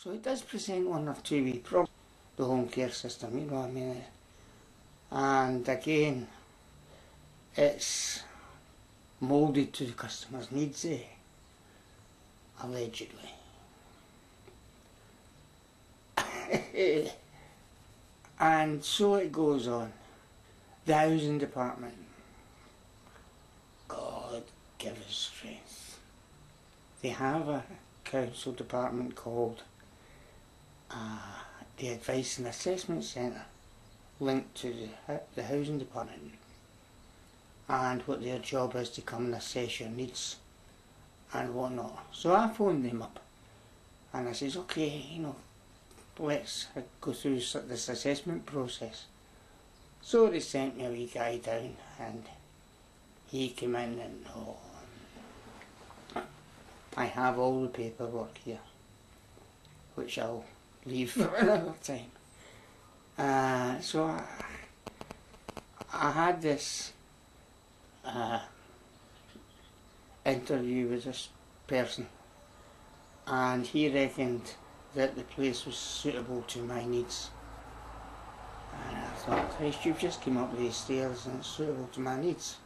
So it does present one or two wee problems, the home care system, you know what I mean? And again, it's moulded to the customer's needs, allegedly. And so it goes on. The housing department, God give us strength. They have a council department called the Advice and Assessment Centre, linked to the housing department, and what their job is to come and assess your needs and whatnot. So I phoned them up and I says, okay, you know, let's go through this assessment process. So they sent me a wee guy down and he came in and I have all the paperwork here, which I'll leave for another time. So I had this interview with this person, and he reckoned that the place was suitable to my needs. And I thought, Christ, you've just come up these stairs and it's suitable to my needs.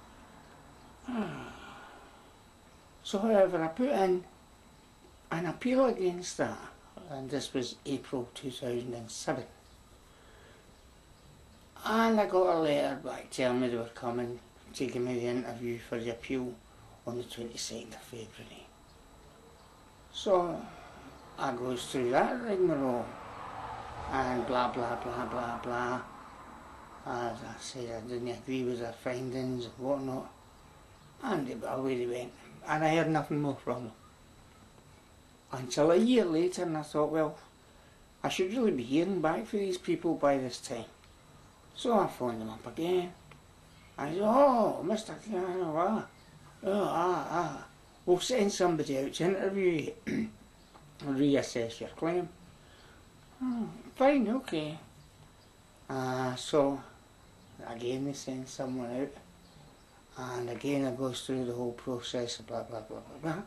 So however, I put in an appeal against that, and this was April 2007. And I got a letter back telling me they were coming to give me the interview for the appeal on the 22nd of February. So I goes through that rigmarole and blah blah blah blah blah. As I said, I didn't agree with their findings and whatnot, and away they went, and I heard nothing more from them until a year later, and I thought, well, I should really be hearing back from these people by this time. So I phoned them up again. I said, oh, Mr. We'll send somebody out to interview you, reassess your claim. Oh, fine, okay. So again they send someone out, and again it goes through the whole process of blah blah blah blah blah.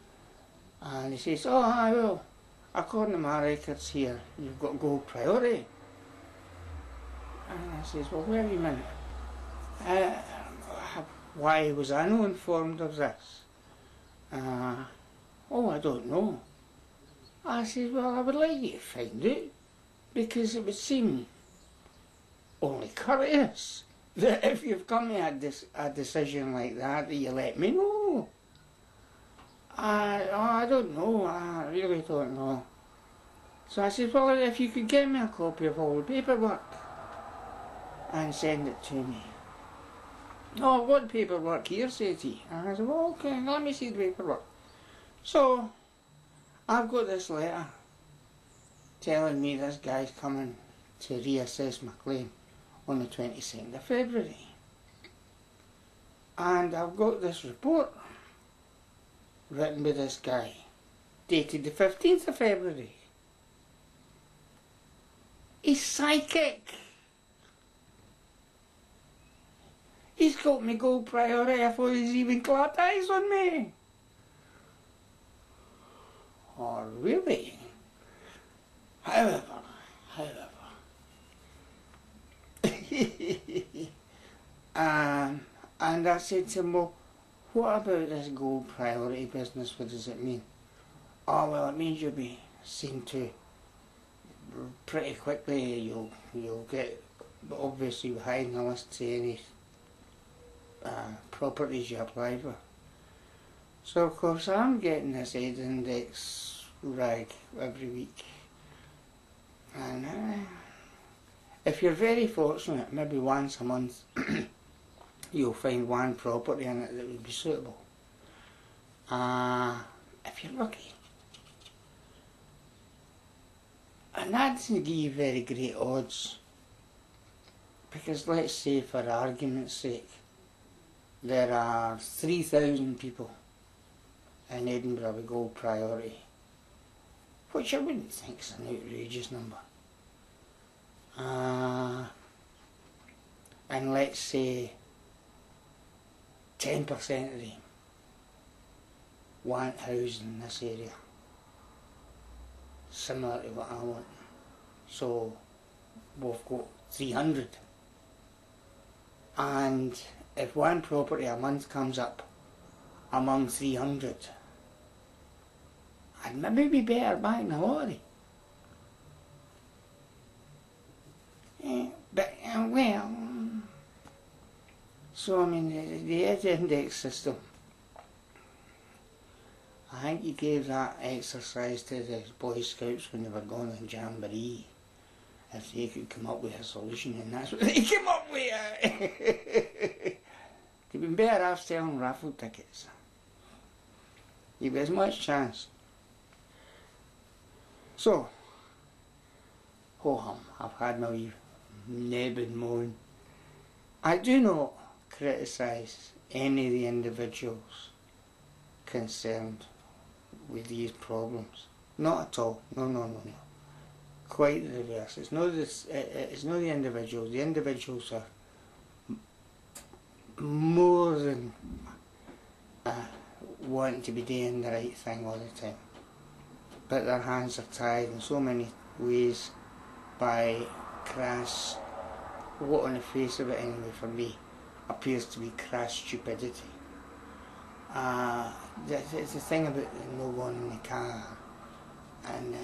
And he says, oh, I will. According to my records here, you've got gold priority. And I says, well, wait a minute. Why was I not informed of this? Oh, I don't know. I says, well, I would like you to find out, because it would seem only courteous that if you've come to a decision like that you let me know. I don't know, I really don't know. So I said, well, if you could get me a copy of all the paperwork and send it to me. Oh, what paperwork here, said he? And I said, well, okay, let me see the paperwork. So I've got this letter telling me this guy's coming to reassess my claim on the 22nd of February. And I've got this report written by this guy, dated the 15th of February. He's psychic. He's got me gold priority before he's even clapped eyes on me. Oh, really? However. And I said to him, well, what about this gold priority business? What does it mean? Oh, well, it means you'll be seen to pretty quickly. You'll get, obviously, behind the list to any properties you apply for. So of course I'm getting this aid index rag every week, and if you're very fortunate, maybe once a month you'll find one property in it that would be suitable, if you're lucky. And that doesn't give you very great odds, because let's say, for argument's sake, there are 3,000 people in Edinburgh with gold priority, which I wouldn't think is an outrageous number. And let's say 10% of them want housing in this area. similar to what I want. So we've got 300. And if one property a month comes up among 300, I'd maybe be better buying the lottery. But, well, so I mean, the Ed index system, I think he gave that exercise to the Boy Scouts when they were going on Jamboree, if they could come up with a solution, and that's what they came up with. They'd been better off selling raffle tickets. Give as much chance. So, ho-hum, I've had my wee neb and moan. I do not criticise any of the individuals concerned with these problems. Not at all. No, no, no, no. Quite the reverse. It's not the individuals. The individuals are more than wanting to be doing the right thing all the time. But their hands are tied in so many ways by crass, what on the face of it anyway for me, appears to be crass stupidity. It's the thing about no one in the car, and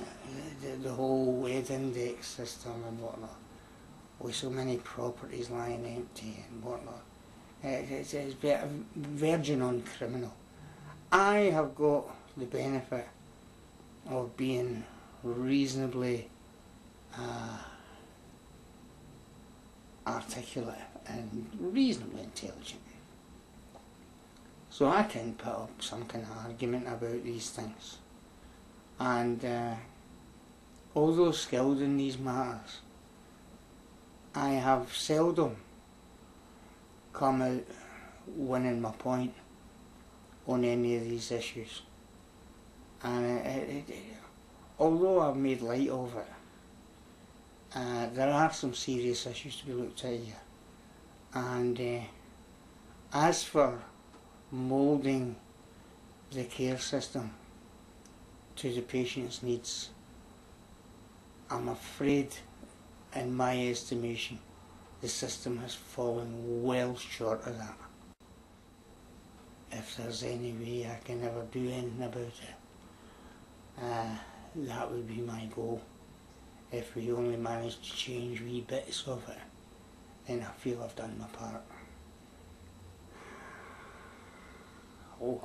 the whole Ed index system and whatnot, with so many properties lying empty and whatnot. It's verging on criminal. I have got the benefit of being reasonably articulate and reasonably intelligent. So I can put up some kind of argument about these things. And although skilled in these matters, I have seldom come out winning my point on any of these issues. And although I've made light of it, there are some serious issues to be looked at here. And as for moulding the care system to the patient's needs, I'm afraid, in my estimation, the system has fallen well short of that. If there's any way I can ever do anything about it, that would be my goal. If we only manage to change wee bits of it, then I feel I've done my part. Oh,